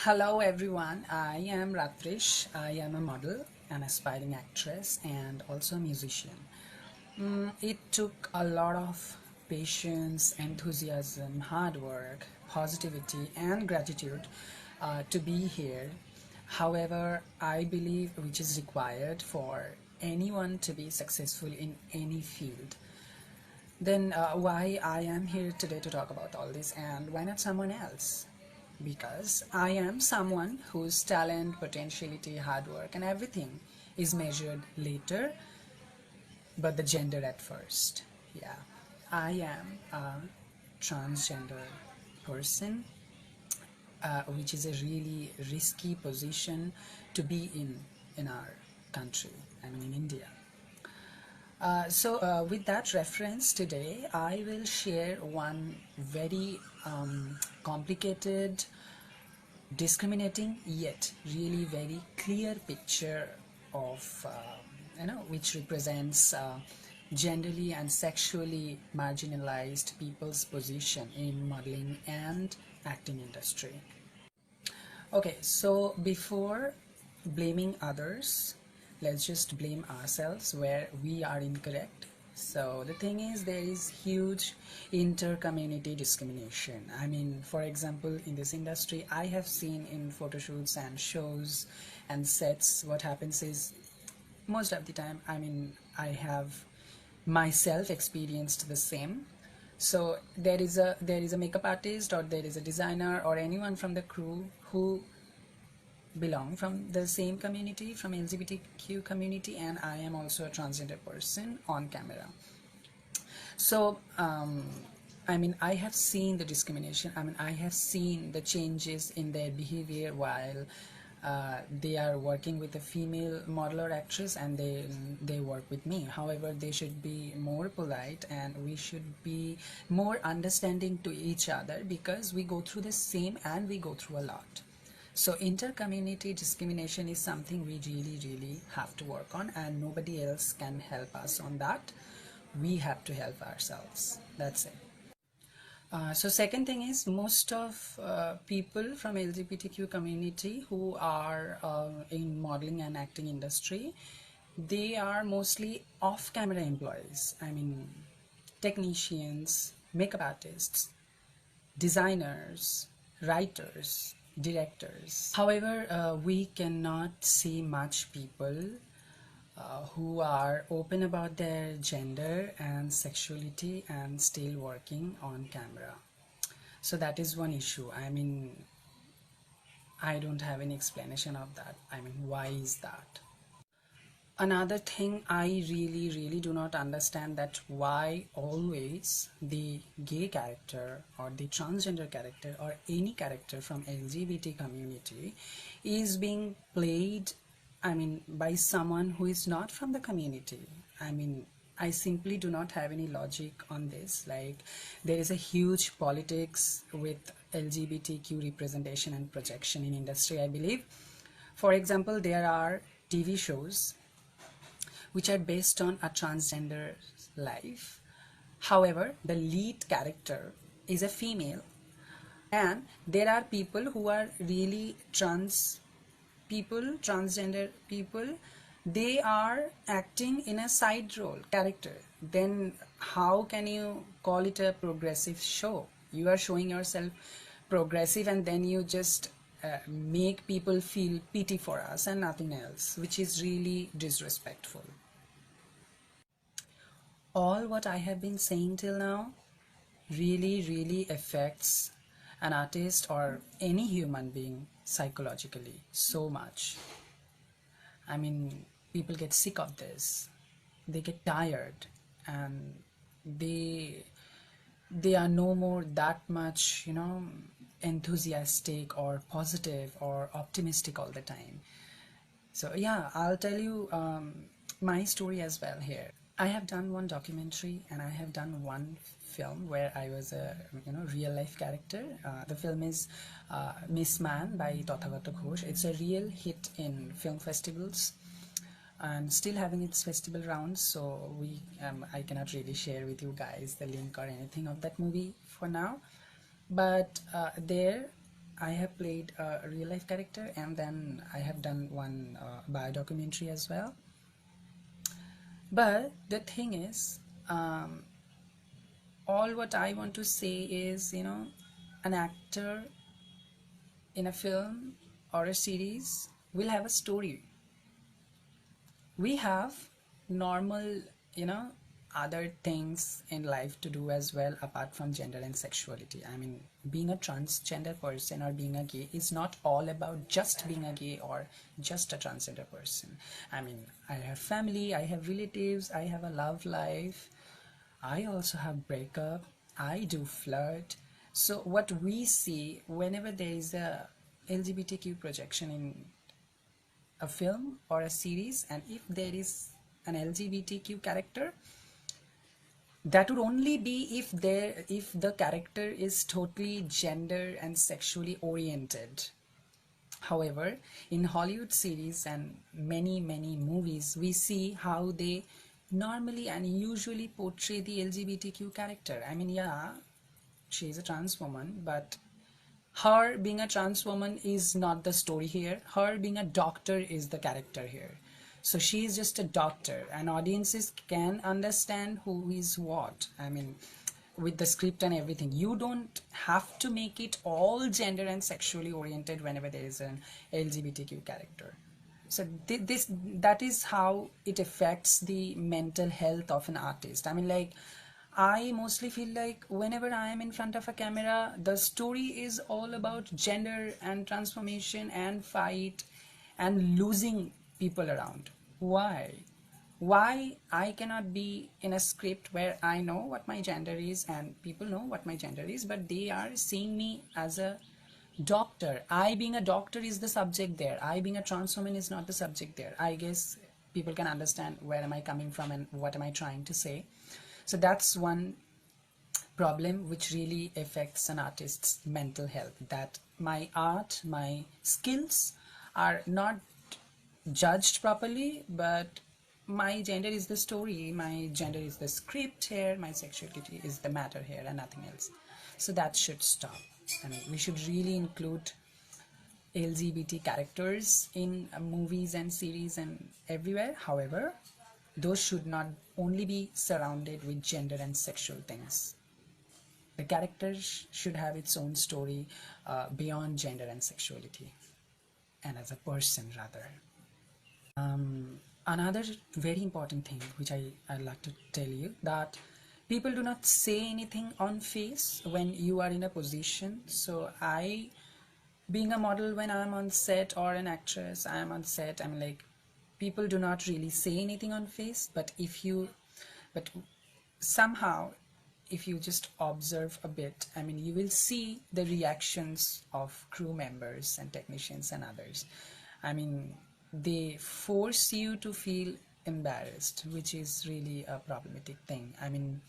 Hello everyone, I am Ratrish. I am a model, an aspiring actress, and also a musician. It took a lot of patience, enthusiasm, hard work, positivity, and gratitude to be here. However, I believe which is required for anyone to be successful in any field. Then why I am here today to talk about all this, and why not someone else? Because I am someone whose talent, potentiality, hard work, and everything is measured later, but the gender at first. Yeah, I am a transgender person, which is a really risky position to be in our country. I mean, in India. With that reference today, I will share one very complicated, discriminating yet really very clear picture of which represents genderly and sexually marginalized people's position in modeling and acting industry. Okay, so before blaming others, let's just blame ourselves where we are incorrect. So the thing is, there is huge inter-community discrimination. I mean, for example, in this industry, I have seen in photo shoots and shows and sets, what happens is most of the time, I mean, I have myself experienced the same. So there is a makeup artist, or there is a designer, or anyone from the crew who belong from the same community, from LGBTQ community, and I am also a transgender person on camera. So I mean, I have seen the discrimination. I mean, I have seen the changes in their behavior while they are working with a female model or actress, and they work with me. However, they should be more polite, and we should be more understanding to each other, because we go through the same and we go through a lot. So inter-community discrimination is something we really have to work on, and nobody else can help us on that. We have to help ourselves. That's it. So second thing is, most of people from LGBTQ community who are in modeling and acting industry, they are mostly off-camera employees. I mean, technicians, makeup artists, designers, writers, directors. However, we cannot see much people who are open about their gender and sexuality and still working on camera. So that is one issue. I mean, I don't have any explanation of that. I mean, why is that? Another thing I really do not understand, that why always the gay character or the transgender character or any character from LGBT community is being played, I mean, by someone who is not from the community. I mean, I simply do not have any logic on this. Like, there is a huge politics with LGBTQ representation and projection in industry, I believe. For example, there are TV shows which are based on a transgender life. However, the lead character is a female, and there are people who are really transgender people, they are acting in a side role character. Then how can you call it a progressive show? You are showing yourself progressive, and then you just make people feel pity for us and nothing else, which is really disrespectful. All what I have been saying till now really affects an artist or any human being psychologically so much. I mean, people get sick of this, they get tired, and they are no more that much, enthusiastic or positive or optimistic all the time. So yeah, I'll tell you my story as well here. I have done one documentary, and I have done one film where I was a real life character. The film is Miss Man by Tathagata Ghosh. It's a real hit in film festivals and still having its festival rounds. So I cannot really share with you guys the link or anything of that movie for now. But there I have played a real life character, and then I have done one biodocumentary as well. But the thing is, um, all what I want to say is, an actor in a film or a series will have a story. We have normal, you know, other things in life to do as well apart from gender and sexuality. I mean, being a transgender person or being a gay is not all about just being a gay or just a transgender person. I mean, I have family, I have relatives, I have a love life, I also have breakup, I do flirt. So what we see whenever there is a LGBTQ projection in a film or a series, and if there is an LGBTQ character, that would only be if the character is totally gender and sexually oriented. However, in Hollywood series and many movies, we see how they normally and usually portray the LGBTQ character. I mean, yeah, she is a trans woman, but her being a trans woman is not the story here. Her being a doctor is the character here. So she is just a doctor, and audiences can understand who is what. I mean, with the script and everything, you don't have to make it all gender and sexually oriented whenever there is an LGBTQ character. So that is how it affects the mental health of an artist. I mean, like, I mostly feel like whenever I am in front of a camera, the story is all about gender and transformation and fight and losing people around. Why? Why I cannot be in a script where I know what my gender is and people know what my gender is, but they are seeing me as a doctor. I being a doctor is the subject there. I being a trans woman is not the subject there. I guess people can understand where am I coming from and what am I trying to say. So that's one problem which really affects an artist's mental health, that my art, my skills are not judged properly, but my gender is the story, my gender is the script here, my sexuality is the matter here and nothing else. So that should stop. I mean, we should really include LGBT characters in movies and series and everywhere. However, those should not only be surrounded with gender and sexual things. The character should have its own story beyond gender and sexuality, and as a person rather. Another very important thing which I'd like to tell you, that people do not say anything on face when you are in a position. So I, being a model, when I'm on set, or an actress, I'm on set, I'm like, people do not really say anything on face, but but somehow if you just observe a bit, I mean, you will see the reactions of crew members and technicians and others. I mean, they force you to feel embarrassed, which is really a problematic thing. I mean,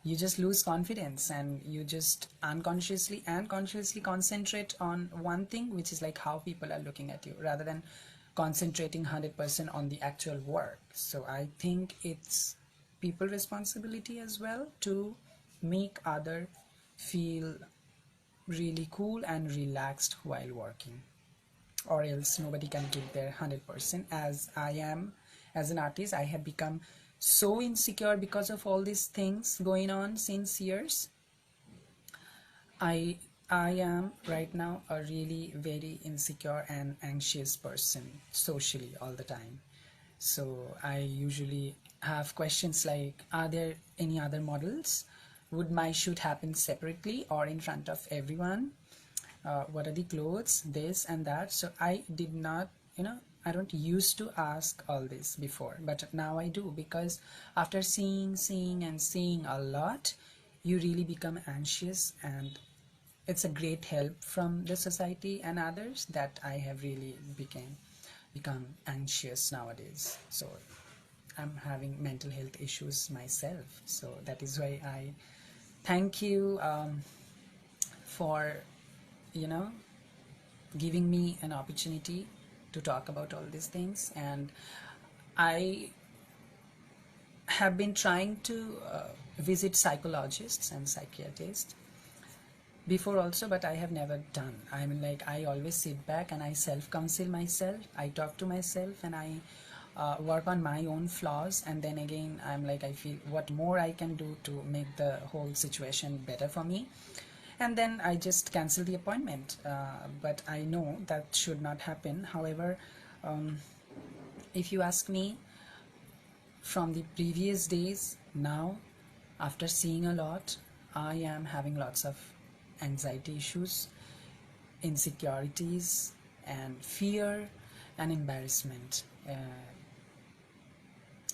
you just lose confidence and you just unconsciously and consciously concentrate on one thing, which is like how people are looking at you, rather than concentrating 100% on the actual work. So I think it's people responsibility as well to make other feel really cool and relaxed while working, or else nobody can give their 100%. As I am, as an artist, I have become so insecure because of all these things going on since years. I am right now a really very insecure and anxious person socially all the time. So I usually have questions like, are there any other models? Would my shoot happen separately or in front of everyone? What are the clothes, this and that? So I did not, I don't used to ask all this before, but now I do, because after seeing a lot, you really become anxious, and it's a great help from the society and others that I have really become anxious nowadays. So I'm having mental health issues myself. So that is why I thank you for, you know, giving me an opportunity to talk about all these things. And I have been trying to visit psychologists and psychiatrists, before also, but I have never done. I mean, like, I always sit back and I self-counsel myself, I talk to myself, and I work on my own flaws, and then again I'm like, I feel what more I can do to make the whole situation better for me, and then I just cancel the appointment. But I know that should not happen. However, if you ask me, from the previous days, now, after seeing a lot, I am having lots of anxiety issues, insecurities, and fear and embarrassment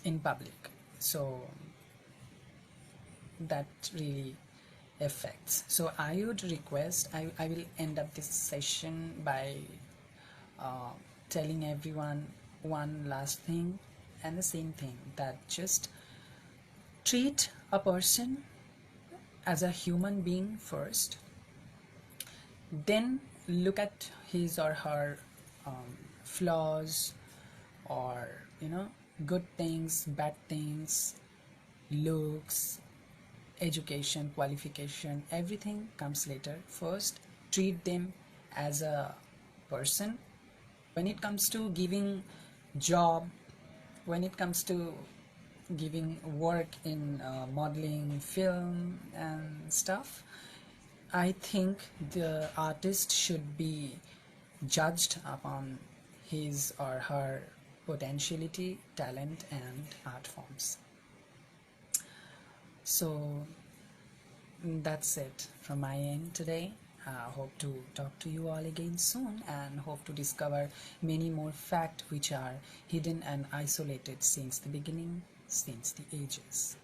in public. So that really affects. So I would request, I will end up this session by telling everyone one last thing, and the same thing, that just treat a person as a human being first, then look at his or her flaws, or good things, bad things, looks, education, qualification, everything comes later. First, treat them as a person. When it comes to giving job, when it comes to giving work in modeling, film, and stuff, I think the artist should be judged upon his or her potentiality, talent, and art forms. So that's it from my end today. Hope to talk to you all again soon, and hope to discover many more facts which are hidden and isolated since the beginning, since the ages.